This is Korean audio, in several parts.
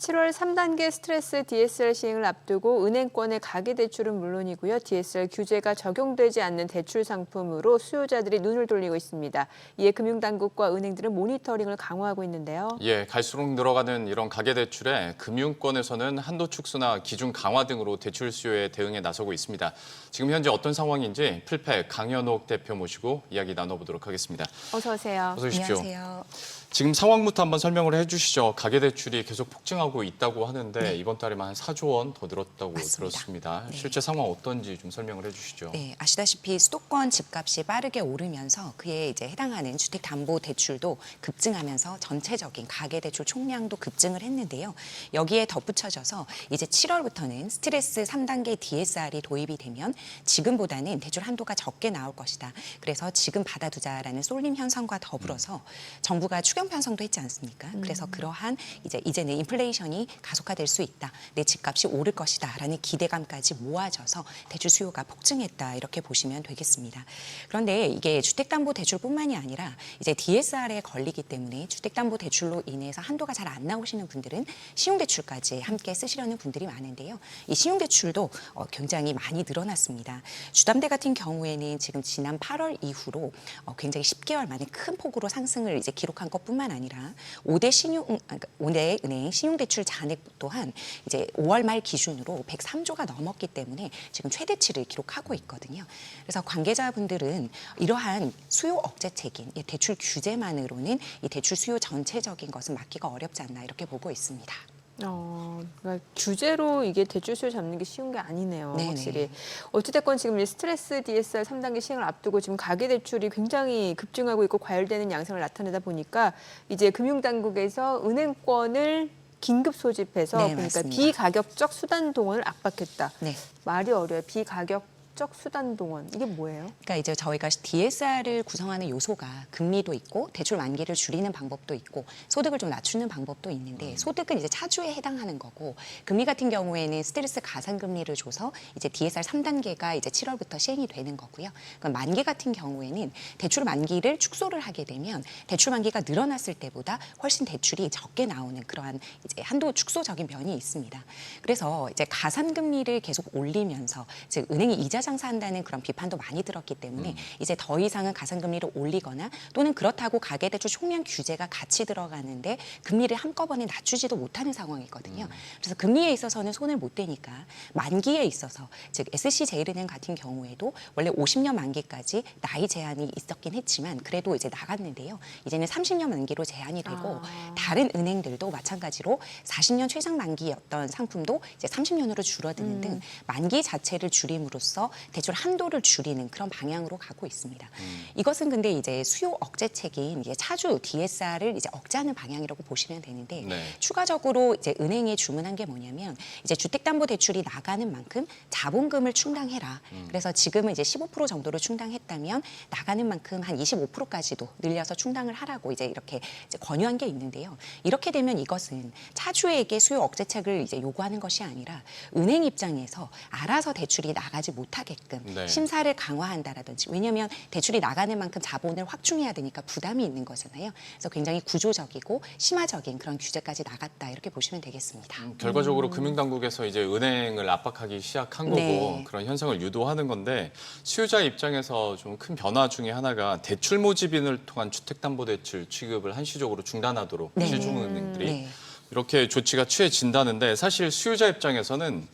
7월 3단계 스트레스 DSR 시행을 앞두고 은행권의 가계대출은 물론이고요. DSR 규제가 적용되지 않는 대출 상품으로 수요자들이 눈을 돌리고 있습니다. 이에 금융당국과 은행들은 모니터링을 강화하고 있는데요. 예, 갈수록 늘어가는 이런 가계대출에 금융권에서는 한도 축소나 기준 강화 등으로 대출 수요에 대응에 나서고 있습니다. 지금 현재 어떤 상황인지 풀팩 강현옥 대표 모시고 이야기 나눠보도록 하겠습니다. 어서 오세요. 어서 오십시오. 안녕하세요. 지금 상황부터 한번 설명을 해주시죠. 가계대출이 계속 폭증하고 있다고 하는데 이번 달에만 한 4조 원 더 늘었다고 맞습니다. 들었습니다. 네. 실제 상황 어떤지 좀 설명을 해주시죠. 네, 아시다시피 수도권 집값이 빠르게 오르면서 그에 이제 해당하는 주택담보대출도 급증하면서 전체적인 가계대출 총량도 급증을 했는데요. 여기에 덧붙여져서 이제 7월부터는 스트레스 3단계 DSR이 도입이 되면 지금보다는 대출 한도가 적게 나올 것이다. 그래서 지금 받아두자라는 쏠림 현상과 더불어서 정부가 추경 편성도 했지 않습니까? 그래서 그러한 이제는 인플레이션이 가속화될 수 있다. 내 집값이 오를 것이다라는 기대감까지 모아져서 대출 수요가 폭증했다. 이렇게 보시면 되겠습니다. 그런데 이게 주택담보대출뿐만이 아니라 이제 DSR에 걸리기 때문에 주택담보대출로 인해서 한도가 잘 안 나오시는 분들은 신용대출까지 함께 쓰시려는 분들이 많은데요. 이 신용대출도 굉장히 많이 늘어났습니다. 주담대 같은 경우에는 지금 지난 8월 이후로 굉장히 10개월 만에 큰 폭으로 상승을 이제 기록한 것뿐만 아니라 5대 은행 신용대출 잔액 또한 이제 5월 말 기준으로 103조가 넘었기 때문에 지금 최대치를 기록하고 있거든요. 그래서 관계자분들은 이러한 수요 억제책인 이 대출 규제만으로는 이 대출 수요 전체적인 것은 막기가 어렵지 않나 이렇게 보고 있습니다. 그러니까 규제로 이게 대출 수요 잡는 게 쉬운 게 아니네요. 네네. 확실히. 어찌됐건 지금 이 스트레스 DSR 3단계 시행을 앞두고 지금 가계대출이 굉장히 급증하고 있고 과열되는 양상을 나타내다 보니까 이제 금융당국에서 은행권을 긴급 소집해서 네, 그러니까 맞습니다. 비가격적 수단 동원을 압박했다. 네. 말이 어려워요. 비가격적 수단 동원. 이게 뭐예요? 그러니까 이제 저희가 DSR을 구성하는 요소가 금리도 있고 대출 만기를 줄이는 방법도 있고 소득을 좀 낮추는 방법도 있는데 소득은 이제 차주에 해당하는 거고 금리 같은 경우에는 스트레스 가산금리를 줘서 이제 DSR 3단계가 이제 7월부터 시행이 되는 거고요. 그럼 만기 같은 경우에는 대출 만기를 축소를 하게 되면 대출 만기가 늘어났을 때보다 훨씬 대출이 적게 나오는 그러한 이제 한도 축소적인 면이 있습니다. 그래서 이제 가산금리를 계속 올리면서 즉 은행이 이자 장사한다는 그런 비판도 많이 들었기 때문에 이제 더 이상은 가산금리를 올리거나 또는 그렇다고 가계대출 총량 규제가 같이 들어가는데 금리를 한꺼번에 낮추지도 못하는 상황이거든요. 그래서 금리에 있어서는 손을 못 대니까 만기에 있어서 즉 SC제일은행 같은 경우에도 원래 50년 만기까지 나이 제한이 있었긴 했지만 그래도 이제 나갔는데요. 이제는 30년 만기로 제한이 되고 다른 은행들도 마찬가지로 40년 최장 만기였던 상품도 이제 30년으로 줄어드는 등 만기 자체를 줄임으로써 대출 한도를 줄이는 그런 방향으로 가고 있습니다. 이것은 근데 이제 수요 억제책인 이제 차주 DSR을 이제 억제하는 방향이라고 보시면 되는데 네. 추가적으로 이제 은행에 주문한 게 뭐냐면 이제 주택담보대출이 나가는 만큼 자본금을 충당해라. 그래서 지금은 이제 15% 정도로 충당했다면 나가는 만큼 한 25%까지도 늘려서 충당을 하라고 이제 이렇게 이제 권유한 게 있는데요. 이렇게 되면 이것은 차주에게 수요 억제책을 이제 요구하는 것이 아니라 은행 입장에서 알아서 대출이 나가지 못하게끔 네. 심사를 강화한다라든지 왜냐하면 대출이 나가는 만큼 자본을 확충해야 되니까 부담이 있는 거잖아요. 그래서 굉장히 구조적이고 심화적인 그런 규제까지 나갔다 이렇게 보시면 되겠습니다. 결과적으로 금융당국에서 이제 은행을 압박하기 시작한 거고 네. 그런 현상을 유도하는 건데 수요자 입장에서 좀 큰 변화 중에 하나가 대출 모집인을 통한 주택담보대출 취급을 한시적으로 중단하도록 네. 시중은행들이 네. 이렇게 조치가 취해진다는데 사실 수요자 입장에서는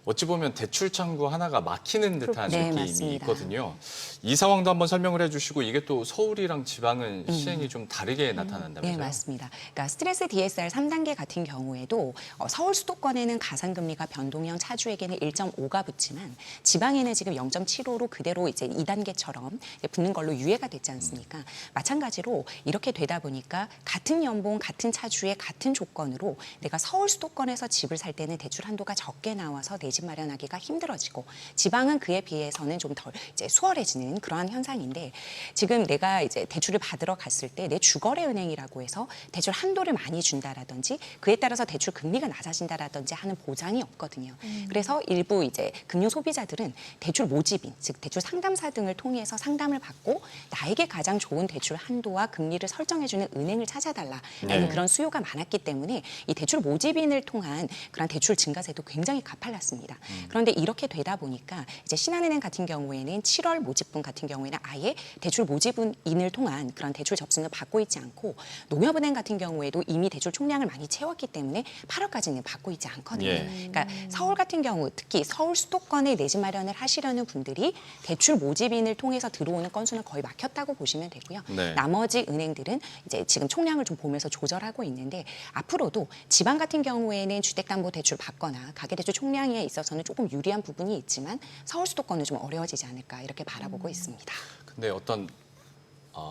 어찌 보면 대출 창구 하나가 막히는 듯한 네, 느낌이 맞습니다. 있거든요. 이 상황도 한번 설명을 해주시고 이게 또 서울이랑 지방은 시행이 좀 다르게 나타난다면서요? 네, 맞습니다. 그러니까 스트레스 DSR 3단계 같은 경우에도 서울 수도권에는 가산금리가 변동형 차주에게는 1.5가 붙지만 지방에는 지금 0.75로 그대로 이제 2단계처럼 붙는 걸로 유예가 됐지 않습니까? 마찬가지로 이렇게 되다 보니까 같은 연봉, 같은 차주의 같은 조건으로 내가 서울 수도권에서 집을 살 때는 대출 한도가 적게 나와서 내 집 마련하기가 힘들어지고 지방은 그에 비해서는 좀 덜 이제 수월해지는 그러한 현상인데 지금 내가 이제 대출을 받으러 갔을 때 내 주거래 은행이라고 해서 대출 한도를 많이 준다라든지 그에 따라서 대출 금리가 낮아진다라든지 하는 보장이 없거든요. 그래서 일부 이제 금융 소비자들은 대출 모집인 즉 대출 상담사 등을 통해서 상담을 받고 나에게 가장 좋은 대출 한도와 금리를 설정해주는 은행을 찾아달라라는 네. 그런 수요가 많았기 때문에 이 대출 모집인을 통한 그런 대출 증가세도 굉장히 가팔랐습니다. 그런데 이렇게 되다 보니까 이제 신한은행 같은 경우에는 7월 모집분 같은 경우에는 아예 대출 모집인을 통한 그런 대출 접수는 받고 있지 않고 농협은행 같은 경우에도 이미 대출 총량을 많이 채웠기 때문에 8월까지는 받고 있지 않거든요. 예. 그러니까 서울 같은 경우 특히 서울 수도권에 내 집 마련을 하시려는 분들이 대출 모집인을 통해서 들어오는 건수는 거의 막혔다고 보시면 되고요. 네. 나머지 은행들은 이제 지금 총량을 좀 보면서 조절하고 있는데 앞으로도 지방 같은 경우에는 주택담보대출 받거나 가계대출 총량에 있어서는 조금 유리한 부분이 있지만 서울 수도권은 좀 어려워지지 않을까 이렇게 바라보고 있습니다. 근데 어떤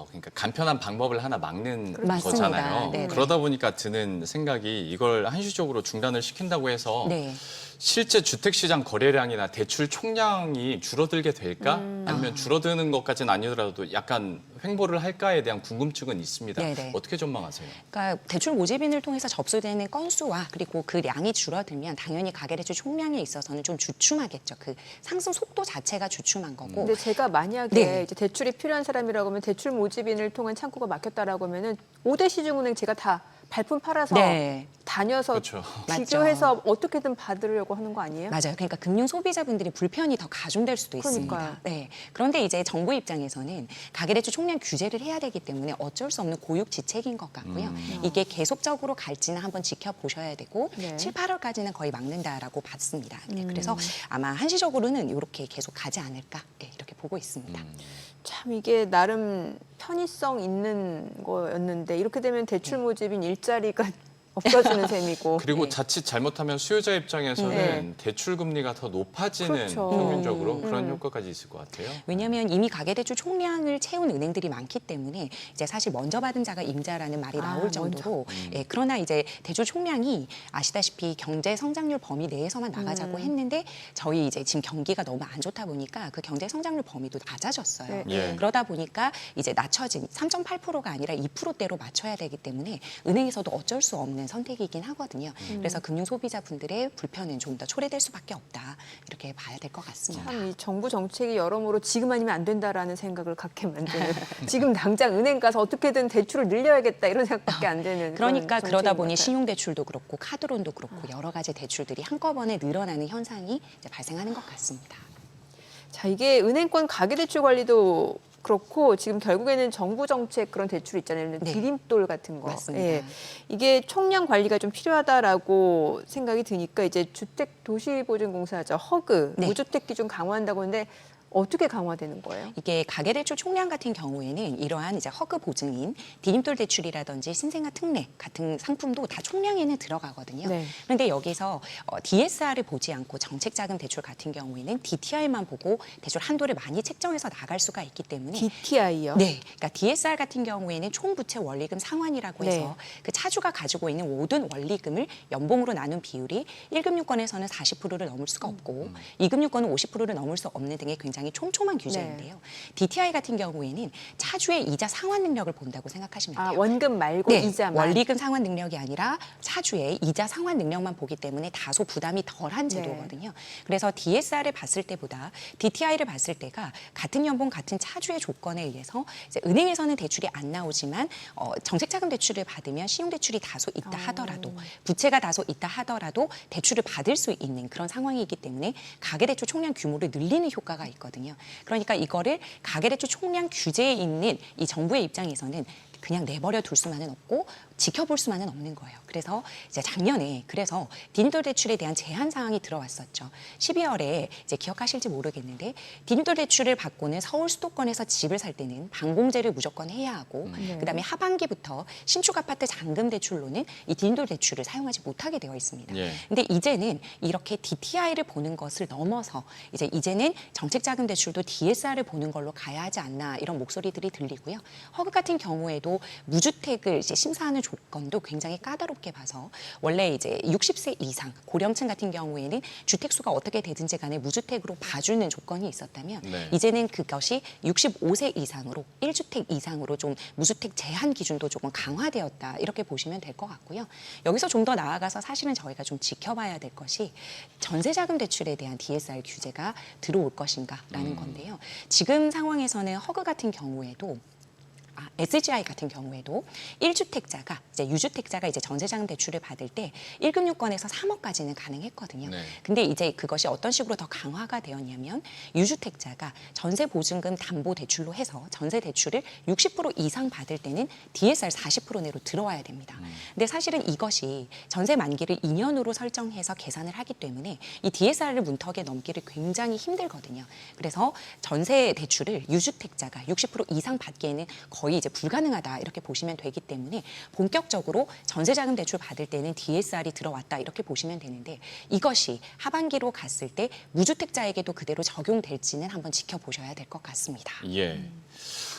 그러니까 간편한 방법을 하나 막는 맞습니다. 거잖아요. 네네. 그러다 보니까 드는 생각이 이걸 한시적으로 중단을 시킨다고 해서 네. 실제 주택시장 거래량이나 대출 총량이 줄어들게 될까? 아니면 줄어드는 것까지는 아니더라도 약간 횡보를 할까에 대한 궁금증은 있습니다. 네네. 어떻게 전망하세요? 그러니까 대출 모집인을 통해서 접수되는 건수와 그리고 그 량이 줄어들면 당연히 가계대출 총량에 있어서는 좀 주춤하겠죠. 그 상승 속도 자체가 주춤한 거고. 근데 제가 만약에 네. 이제 대출이 필요한 사람이라고 하면 대출 모집인을 통한 창구가 막혔다라고 하면은 5대 시중은행 제가 다 발품 팔아서 네. 다녀서 그렇죠. 비교해서 어떻게든 받으려고 하는 거 아니에요? 맞아요. 그러니까 금융 소비자분들이 불편이 더 가중될 수도 있습니다. 그러니까요. 네. 그런데 이제 정부 입장에서는 가계대출 총량 규제를 해야 되기 때문에 어쩔 수 없는 고육지책인 것 같고요. 이게 계속적으로 갈지는 한번 지켜보셔야 되고 네. 7, 8월까지는 거의 막는다라고 봤습니다. 네, 그래서 아마 한시적으로는 이렇게 계속 가지 않을까 네, 이렇게 보고 있습니다. 참 이게 나름 편의성 있는 거였는데 이렇게 되면 대출 모집인 일자리가 없어지는 셈이고. 그리고 네. 자칫 잘못하면 수요자 입장에서는 네. 대출 금리가 더 높아지는 그렇죠. 평균적으로 그런 효과까지 있을 것 같아요. 왜냐하면 이미 가계대출 총량을 채운 은행들이 많기 때문에 이제 사실 먼저 받은 자가 임자라는 말이 나올 정도로 예, 그러나 이제 대출 총량이 아시다시피 경제 성장률 범위 내에서만 나가자고 했는데 저희 이제 지금 경기가 너무 안 좋다 보니까 그 경제 성장률 범위도 낮아졌어요. 네. 예. 그러다 보니까 이제 낮춰진 3.8%가 아니라 2%대로 맞춰야 되기 때문에 은행에서도 어쩔 수 없는 선택이긴 하거든요. 그래서 금융 소비자분들의 불편은 좀 더 초래될 수밖에 없다 이렇게 봐야 될 것 같습니다. 참 이 정부 정책이 여러모로 지금 아니면 안 된다라는 생각을 갖게 만드는 지금 당장 은행 가서 어떻게든 대출을 늘려야겠다 이런 생각밖에 안 되는 그러니까 그런 그러다 정책인 보니 것 같아요. 신용대출도 그렇고 카드론도 그렇고 여러 가지 대출들이 한꺼번에 늘어나는 현상이 이제 발생하는 것 같습니다. 자, 이게 은행권 가계대출 관리도 그렇고 지금 결국에는 정부 정책 그런 대출 있잖아요. 네. 디딤돌 같은 거. 맞습니다. 이게 총량 관리가 좀 필요하다라고 생각이 드니까 이제 주택도시보증공사죠. 허그, 네. 무주택 기준 강화한다고 하는데 어떻게 강화되는 거예요? 이게 가계대출 총량 같은 경우에는 이러한 이제 허그 보증인 디딤돌 대출이라든지 신생아 특례 같은 상품도 다 총량에는 들어가거든요. 네. 그런데 여기서 DSR을 보지 않고 정책자금 대출 같은 경우에는 DTI만 보고 대출 한도를 많이 책정해서 나갈 수가 있기 때문에 DTI요? 네, 그러니까 DSR 같은 경우에는 총부채 원리금 상환이라고 해서 네. 그 차주가 가지고 있는 모든 원리금을 연봉으로 나눈 비율이 1금융권에서는 40%를 넘을 수가 없고 2금융권은 50%를 넘을 수 없는 등의 굉장히 촘촘한 규제인데요. DTI 같은 경우에는 차주의 이자 상환 능력을 본다고 생각하시면 돼요. 아, 원금 말고 네, 이자만. 원리금 상환 능력이 아니라 차주의 이자 상환 능력만 보기 때문에 다소 부담이 덜한 제도거든요. 그래서 DSR을 봤을 때보다 DTI를 봤을 때가 같은 연봉 같은 차주의 조건에 의해서 이제 은행에서는 대출이 안 나오지만 정책자금 대출을 받으면 신용대출이 다소 있다 하더라도 부채가 다소 있다 하더라도 대출을 받을 수 있는 그런 상황이기 때문에 가계대출 총량 규모를 늘리는 효과가 있거든요. 그러니까 이거를 가계대출 총량 규제에 있는 이 정부의 입장에서는 그냥 내버려 둘 수만은 없고 지켜볼 수만은 없는 거예요. 그래서 이제 작년에 그래서 디딤돌 대출에 대한 제한 사항이 들어왔었죠. 12월에 이제 기억하실지 모르겠는데 디딤돌 대출을 받고는 서울 수도권에서 집을 살 때는 반공제를 무조건 해야 하고 그다음에 하반기부터 신축 아파트 잔금 대출로는 이 디딤돌 대출을 사용하지 못하게 되어 있습니다. 예. 근데 이제는 이렇게 DTI를 보는 것을 넘어서 이제는 정책자금 대출도 DSR을 보는 걸로 가야 하지 않나 이런 목소리들이 들리고요. 허그 같은 경우에도 그리고 무주택을 이제 심사하는 조건도 굉장히 까다롭게 봐서 원래 이제 60세 이상 고령층 같은 경우에는 주택수가 어떻게 되든지 간에 무주택으로 봐주는 조건이 있었다면 네. 이제는 그것이 65세 이상으로 1주택 이상으로 좀 무주택 제한 기준도 조금 강화되었다 이렇게 보시면 될 것 같고요. 여기서 좀 더 나아가서 사실은 저희가 좀 지켜봐야 될 것이 전세자금 대출에 대한 DSR 규제가 들어올 것인가라는 건데요. 지금 상황에서는 허그 같은 경우에도 SGI 같은 경우에도 1주택자가 이제 유주택자가 이제 전세자금 대출을 받을 때 1금융권에서 3억까지는 가능했거든요. 네. 근데 이제 그것이 어떤 식으로 더 강화가 되었냐면 유주택자가 전세 보증금 담보 대출로 해서 전세 대출을 60% 이상 받을 때는 DSR 40% 내로 들어와야 됩니다. 근데 사실은 이것이 전세 만기를 2년으로 설정해서 계산을 하기 때문에 이 DSR을 문턱에 넘기를 굉장히 힘들거든요. 그래서 전세 대출을 유주택자가 60% 이상 받기에는 거의 이제 불가능하다 이렇게 보시면 되기 때문에 본격적으로 전세자금 대출 받을 때는 DSR이 들어왔다 이렇게 보시면 되는데 이것이 하반기로 갔을 때 무주택자에게도 그대로 적용될지는 한번 지켜보셔야 될 것 같습니다. 예.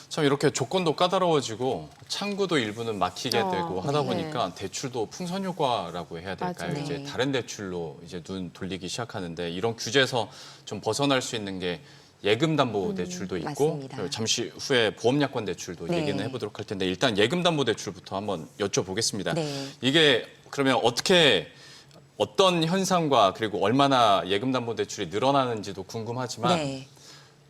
참 이렇게 조건도 까다로워지고 창구도 일부는 막히게 되고 하다 네. 보니까 대출도 풍선 효과라고 해야 될까요? 맞아요. 이제 네. 다른 대출로 이제 눈 돌리기 시작하는데 이런 규제에서 좀 벗어날 수 있는 게 예금담보대출도 있고 맞습니다. 그리고 잠시 후에 보험약관대출도 네. 얘기는 해보도록 할 텐데 일단 예금담보대출부터 한번 여쭤보겠습니다. 네. 이게 그러면 어떤 현상과 그리고 얼마나 예금담보대출이 늘어나는지도 궁금하지만 네.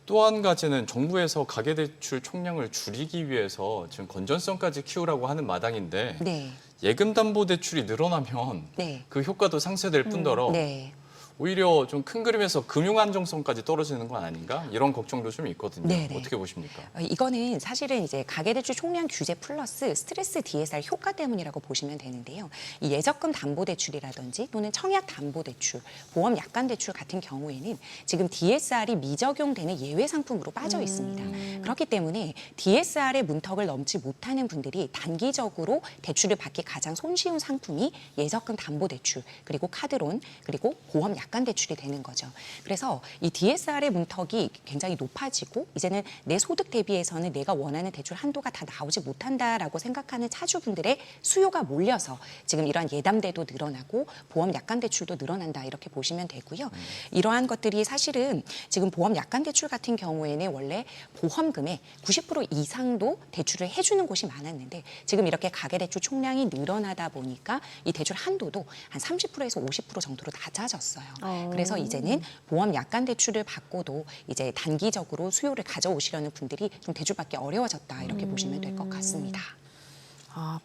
또 한 가지는 정부에서 가계대출 총량을 줄이기 위해서 지금 건전성까지 키우라고 하는 마당인데 네. 예금담보대출이 늘어나면 네. 그 효과도 상쇄될 뿐더러 네. 오히려 좀 큰 그림에서 금융 안정성까지 떨어지는 건 아닌가? 이런 걱정도 좀 있거든요. 네네. 어떻게 보십니까? 이거는 사실은 이제 가계대출 총량 규제 플러스 스트레스 DSR 효과 때문이라고 보시면 되는데요. 이 예적금 담보대출이라든지 또는 청약 담보대출, 보험 약관대출 같은 경우에는 지금 DSR이 미적용되는 예외 상품으로 빠져 있습니다. 그렇기 때문에 DSR의 문턱을 넘지 못하는 분들이 단기적으로 대출을 받기 가장 손쉬운 상품이 예적금 담보대출, 그리고 카드론, 그리고 보험 약관 대출이 되는 거죠. 그래서 이 DSR의 문턱이 굉장히 높아지고 이제는 내 소득 대비해서는 내가 원하는 대출 한도가 다 나오지 못한다라고 생각하는 차주분들의 수요가 몰려서 지금 이러한 예담대도 늘어나고 보험 약관 대출도 늘어난다 이렇게 보시면 되고요. 이러한 것들이 사실은 지금 보험 약관 대출 같은 경우에는 원래 보험금의 90% 이상도 대출을 해주는 곳이 많았는데 지금 이렇게 가계대출 총량이 늘어나다 보니까 이 대출 한도도 한 30%에서 50% 정도로 낮아졌어요. 그래서 이제는 보험 약관 대출을 받고도 이제 단기적으로 수요를 가져오시려는 분들이 좀 대출받기 어려워졌다 이렇게 보시면 될 것 같습니다.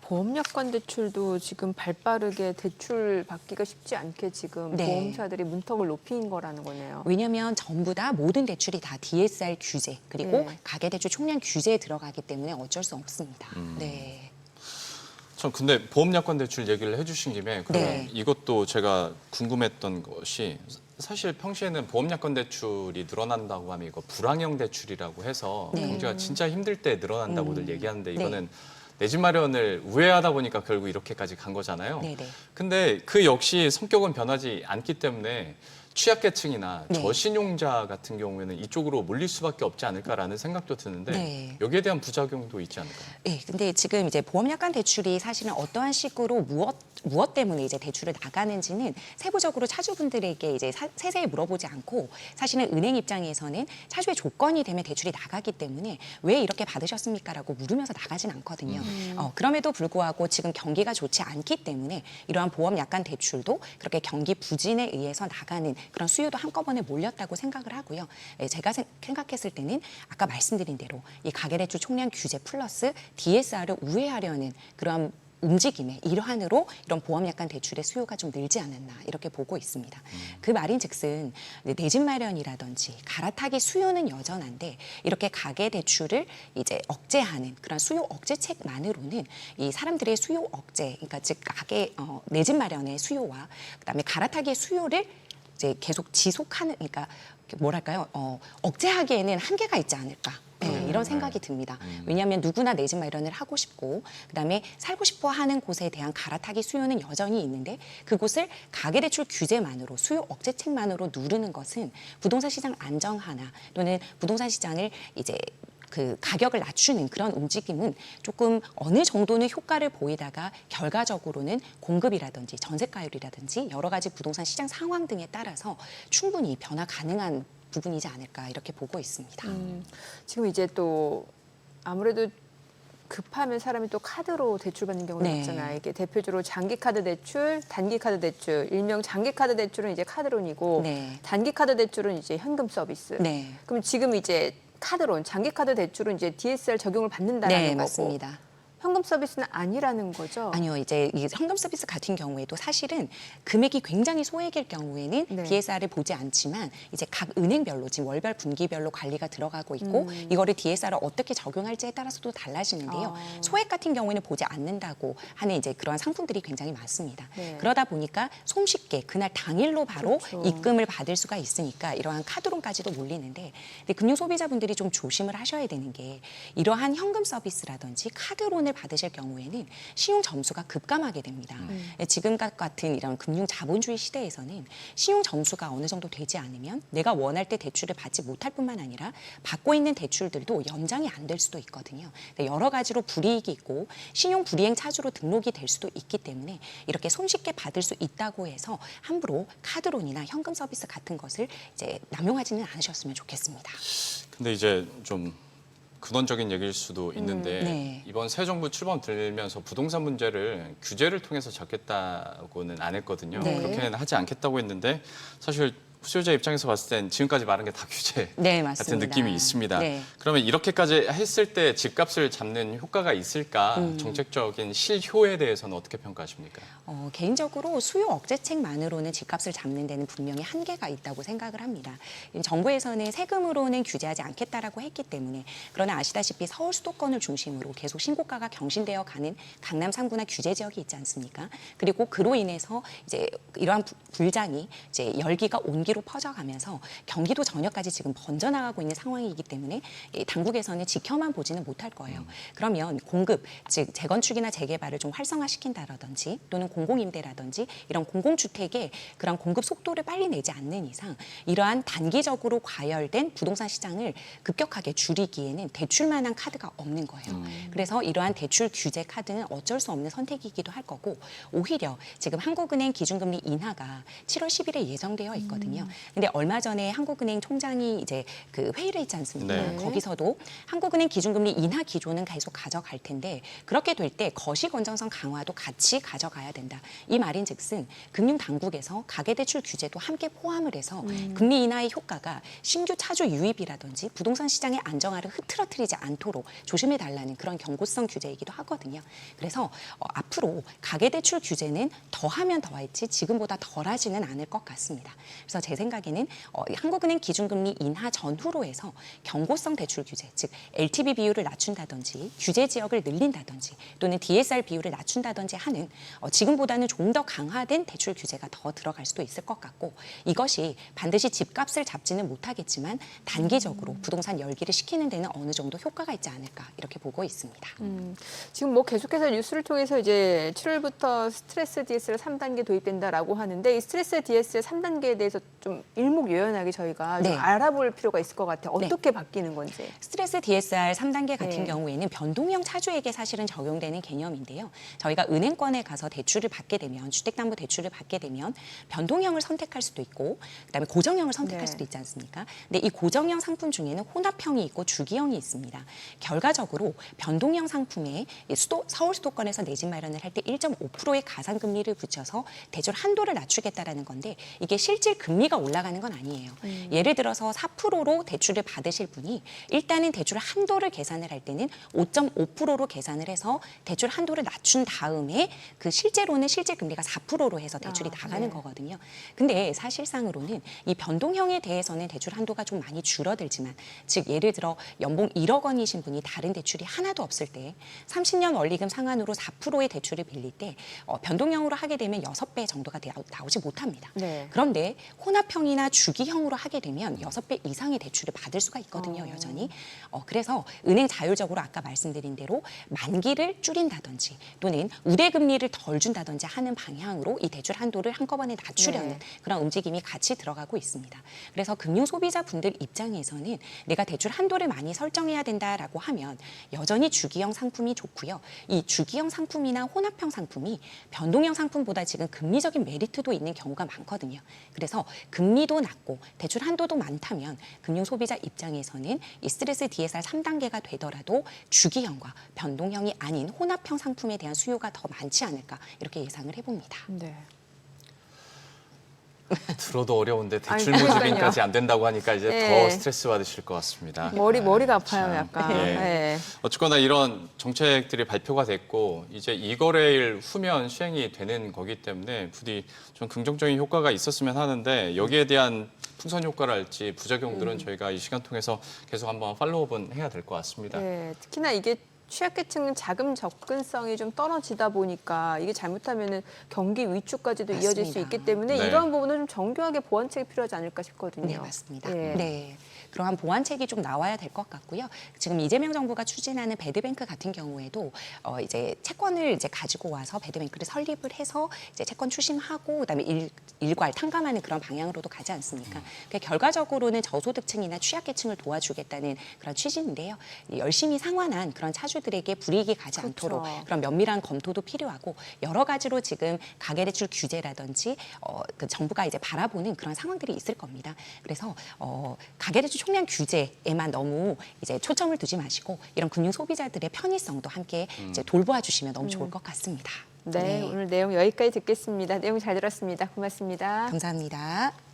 보험약관 대출도 지금 발빠르게 대출 받기가 쉽지 않게 지금 네. 보험사들이 문턱을 높인 거라는 거네요. 왜냐하면 전부 다 모든 대출이 다 DSR 규제 그리고 네. 가계대출 총량 규제에 들어가기 때문에 어쩔 수 없습니다. 네. 참 근데 보험약관 대출 얘기를 해주신 김에 그러면 네. 이것도 제가 궁금했던 것이 사실 평시에는 보험약관 대출이 늘어난다고 하면 이거 불황형 대출이라고 해서 네. 경제가 진짜 힘들 때 늘어난다고들 얘기하는데 네. 이거는 내 집 마련을 우회하다 보니까 결국 이렇게까지 간 거잖아요. 네네. 근데 그 역시 성격은 변하지 않기 때문에 취약계층이나 네. 저신용자 같은 경우에는 이쪽으로 몰릴 수밖에 없지 않을까라는 생각도 드는데 네. 여기에 대한 부작용도 있지 않을까요? 네, 근데 지금 이제 보험약관 대출이 사실은 어떠한 식으로 무엇 때문에 이제 대출을 나가는지는 세부적으로 차주분들에게 이제 세세히 물어보지 않고 사실은 은행 입장에서는 차주의 조건이 되면 대출이 나가기 때문에 왜 이렇게 받으셨습니까라고 물으면서 나가진 않거든요. 그럼에도 불구하고 지금 경기가 좋지 않기 때문에 이러한 보험약관 대출도 그렇게 경기 부진에 의해서 나가는 그런 수요도 한꺼번에 몰렸다고 생각을 하고요. 제가 생각했을 때는 아까 말씀드린 대로 이 가계대출 총량 규제 플러스 DSR을 우회하려는 그런 움직임의 일환으로 이런 보험약관 대출의 수요가 좀 늘지 않았나 이렇게 보고 있습니다. 그 말인즉슨 내 집 마련이라든지 갈아타기 수요는 여전한데 이렇게 가계대출을 이제 억제하는 그런 수요 억제책만으로는 이 사람들의 수요 억제, 그러니까 즉 내 집 마련의 수요와 그다음에 갈아타기 수요를 이제 계속 지속하는, 그러니까 뭐랄까요, 억제하기에는 한계가 있지 않을까. 네, 이런 생각이 듭니다. 왜냐하면 누구나 내 집 마련을 하고 싶고 그다음에 살고 싶어 하는 곳에 대한 갈아타기 수요는 여전히 있는데 그곳을 가계대출 규제만으로 수요 억제책만으로 누르는 것은 부동산 시장 안정화나 또는 부동산 시장을 이제 그 가격을 낮추는 그런 움직임은 조금 어느 정도는 효과를 보이다가 결과적으로는 공급이라든지 전세가율이라든지 여러 가지 부동산 시장 상황 등에 따라서 충분히 변화 가능한 부분이지 않을까 이렇게 보고 있습니다. 지금 이제 또 아무래도 급하면 사람이 또 카드로 대출받는 경우가 네. 많잖아요. 이게 대표적으로 장기 카드 대출, 단기 카드 대출, 일명 장기 카드 대출은 이제 카드론이고 네. 단기 카드 대출은 이제 현금 서비스. 네. 그럼 지금 이제 카드론, 장기 카드 대출은 이제 DSR 적용을 받는다라는 네, 거고 맞습니다. 현금 서비스는 아니라는 거죠. 아니요, 이제 이 현금 서비스 같은 경우에도 사실은 금액이 굉장히 소액일 경우에는 네. DSR을 보지 않지만 이제 각 은행별로 지금 월별, 분기별로 관리가 들어가고 있고 이거를 DSR을 어떻게 적용할지에 따라서도 달라지는데요. 소액 같은 경우에는 보지 않는다고 하는 이제 그러한 상품들이 굉장히 많습니다. 네. 그러다 보니까 손쉽게 그날 당일로 바로 그렇죠. 입금을 받을 수가 있으니까 이러한 카드론까지도 몰리는데 근데 금융 소비자분들이 좀 조심을 하셔야 되는 게 이러한 현금 서비스라든지 카드론을 받으실 경우에는 신용 점수가 급감하게 됩니다. 지금과 같은 이런 금융 자본주의 시대에서는 신용 점수가 어느 정도 되지 않으면 내가 원할 때 대출을 받지 못할 뿐만 아니라 받고 있는 대출들도 연장이 안 될 수도 있거든요. 여러 가지로 불이익이 있고 신용 불이행 차주로 등록이 될 수도 있기 때문에 이렇게 손쉽게 받을 수 있다고 해서 함부로 카드론이나 현금 서비스 같은 것을 이제 남용하지는 않으셨으면 좋겠습니다. 근데 이제 좀 근원적인 얘기일 수도 있는데 네. 이번 새 정부 출범 들면서 부동산 문제를 규제를 통해서 잡겠다고는 안 했거든요. 네. 그렇게는 하지 않겠다고 했는데 사실 수요자 입장에서 봤을 땐 지금까지 말한 게 다 규제 네, 같은 맞습니다. 느낌이 있습니다. 네. 그러면 이렇게까지 했을 때 집값을 잡는 효과가 있을까? 정책적인 실효에 대해서는 어떻게 평가하십니까? 개인적으로 수요 억제책만으로는 집값을 잡는 데는 분명히 한계가 있다고 생각을 합니다. 정부에서는 세금으로는 규제하지 않겠다라고 했기 때문에 그러나 아시다시피 서울 수도권을 중심으로 계속 신고가가 경신되어 가는 강남 3구나 규제 지역이 있지 않습니까? 그리고 그로 인해서 이제 이러한 불장이 이제 열기가 온기로 퍼져가면서 경기도 전역까지 지금 번져나가고 있는 상황이기 때문에 당국에서는 지켜만 보지는 못할 거예요. 그러면 공급, 즉 재건축이나 재개발을 좀 활성화시킨다라든지 또는 공공임대라든지 이런 공공주택의 그런 공급 속도를 빨리 내지 않는 이상 이러한 단기적으로 과열된 부동산 시장을 급격하게 줄이기에는 대출만한 카드가 없는 거예요. 그래서 이러한 대출 규제 카드는 어쩔 수 없는 선택이기도 할 거고 오히려 지금 한국은행 기준금리 인하가 7월 10일에 예정되어 있거든요. 근데 얼마 전에 한국은행 총장이 이제 그 회의를 했지 않습니까? 네. 거기서도 한국은행 기준금리 인하 기조는 계속 가져갈 텐데 그렇게 될 때 거시 건전성 강화도 같이 가져가야 된다. 이 말인즉슨 금융 당국에서 가계대출 규제도 함께 포함을 해서 금리 인하의 효과가 신규 차주 유입이라든지 부동산 시장의 안정화를 흐트러뜨리지 않도록 조심해 달라는 그런 경고성 규제이기도 하거든요. 그래서 앞으로 가계대출 규제는 더하면 더할지 지금보다 덜하지는 않을 것 같습니다. 그래서 제 생각에는 한국은행 기준금리 인하 전후로 해서 경고성 대출 규제, 즉 LTV 비율을 낮춘다든지 규제 지역을 늘린다든지 또는 DSR 비율을 낮춘다든지 하는 지금보다는 좀 더 강화된 대출 규제가 더 들어갈 수도 있을 것 같고 이것이 반드시 집값을 잡지는 못하겠지만 단기적으로 부동산 열기를 식히는 데는 어느 정도 효과가 있지 않을까 이렇게 보고 있습니다. 지금 뭐 계속해서 뉴스를 통해서 이제 7월부터 스트레스 DSR 3단계 도입된다라고 하는데 이 스트레스 DSR 3단계에 대해서 좀 일목요연하게 저희가 네. 좀 알아볼 필요가 있을 것 같아요. 어떻게 바뀌는 건지. 스트레스 DSR 3단계 같은 네. 경우에는 변동형 차주에게 사실은 적용되는 개념인데요. 저희가 은행권에 가서 대출을 받게 되면 주택담보대출을 받게 되면 변동형을 선택할 수도 있고 그다음에 고정형을 선택할 네. 수도 있지 않습니까? 근데 이 고정형 상품 중에는 혼합형이 있고 주기형이 있습니다. 결과적으로 변동형 상품에 서울 수도권에서 내 집 마련을 할 때 1.5%의 가산금리를 붙여서 대출 한도를 낮추겠다라는 건데 이게 실질 금리가 올라가는 건 아니에요. 예를 들어서 4%로 대출을 받으실 분이 일단은 대출 한도를 계산을 할 때는 5.5%로 계산을 해서 대출 한도를 낮춘 다음에 그 실제로는 실질 금리가 4%로 해서 대출이 나가는 네. 거거든요. 근데 사실상으로는 이 변동형에 대해서는 대출 한도가 좀 많이 줄어들지만 즉 예를 들어 연봉 1억 원이신 분이 다른 대출이 하나도 없을 때 30년 원리금 상환으로 4%의 대출을 빌릴 때 변동형으로 하게 되면 6배 정도가 나오지 못합니다. 네. 그런데 혼합 혼합형이나 주기형으로 하게 되면 6배 이상의 대출을 받을 수가 있거든요, 여전히. 그래서 은행 자율적으로 아까 말씀드린 대로 만기를 줄인다든지 또는 우대금리를 덜 준다든지 하는 방향으로 이 대출 한도를 한꺼번에 낮추려는 네. 그런 움직임이 같이 들어가고 있습니다. 그래서 금융 소비자분들 입장에서는 내가 대출 한도를 많이 설정해야 된다라고 하면 여전히 주기형 상품이 좋고요. 이 주기형 상품이나 혼합형 상품이 변동형 상품보다 지금 금리적인 메리트도 있는 경우가 많거든요. 그래서 금리도 낮고 대출 한도도 많다면 금융 소비자 입장에서는 이 스트레스 DSR 3단계가 되더라도 주기형과 변동형이 아닌 혼합형 상품에 대한 수요가 더 많지 않을까 이렇게 예상을 해봅니다. 네. 들어도 어려운데 대출 아니, 모집인까지 그러니까요. 안 된다고 하니까 이제 네. 더 스트레스 받으실 것 같습니다. 머리가 아파요, 참. 약간. 예. 네. 어쨌거나 이런 정책들이 발표가 됐고 이제 이거래일 후면 시행이 되는 거기 때문에 부디 좀 긍정적인 효과가 있었으면 하는데 여기에 대한 풍선 효과랄지 부작용들은 저희가 이 시간 통해서 계속 한번 팔로우업은 해야 될 것 같습니다. 네, 특히나 이게 취약계층은 자금 접근성이 좀 떨어지다 보니까 이게 잘못하면은 경기 위축까지도 이어질 수 맞습니다. 있기 때문에 네. 이런 부분은 좀 정교하게 보완책이 필요하지 않을까 싶거든요. 네, 맞습니다. 예. 네. 그러한 보완책이 좀 나와야 될 것 같고요. 지금 이재명 정부가 추진하는 배드뱅크 같은 경우에도 이제 채권을 이제 가지고 와서 배드뱅크를 설립을 해서 이제 채권 추심하고 그다음에 일괄 탕감하는 그런 방향으로도 가지 않습니까? 그러니까 결과적으로는 저소득층이나 취약계층을 도와주겠다는 그런 취지인데요. 열심히 상환한 그런 차주들에게 불이익이 가지 그렇죠. 않도록 그런 면밀한 검토도 필요하고 여러 가지로 지금 가계대출 규제라든지 그 정부가 이제 바라보는 그런 상황들이 있을 겁니다. 그래서 가계대출 총량 규제에만 너무 이제 초점을 두지 마시고 이런 금융 소비자들의 편의성도 함께 이제 돌보아 주시면 너무 좋을 것 같습니다. 네, 오늘 내용 여기까지 듣겠습니다. 내용 잘 들었습니다. 고맙습니다. 감사합니다.